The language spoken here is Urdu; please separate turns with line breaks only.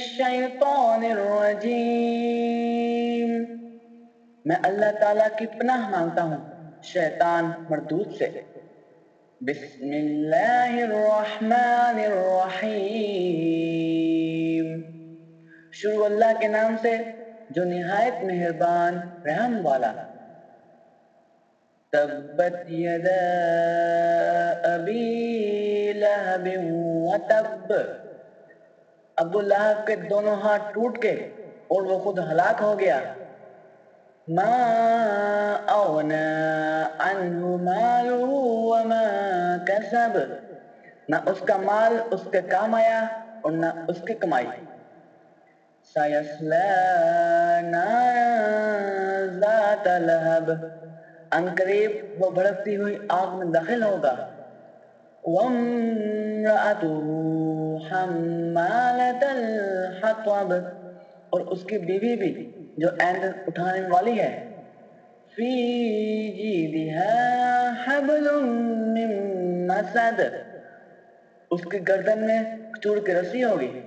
الشیطان الرجیم، میں اللہ تعالیٰ کی پناہ مانگتا ہوں شیطان مردود سے۔ بسم اللہ الرحمن الرحیم، شروع اللہ کے نام سے جو نہایت مہربان رحم والا۔ تبت یدا ابی لہب وتب، ابو لہب کے دونوں ہاتھ ٹوٹ کے اور وہ خود ہلاک ہو گیا۔ ما اغنى عنہ مالہ وما کسب، نہ اس کا مال اس کے کام آیا اور نہ اس کی کمائی۔ سیصلی نارا ذات لہب، ان قریب وہ بھڑکتی ہوئی آگ میں داخل ہوگا۔ وامرأته حمالة الحطب، اور اس کی بیوی بھی جو ایندھن اٹھانے والی ہے۔ فی جیدہا حبل من مسد، اس کی گردن میں کھجور کی رسی ہوگی۔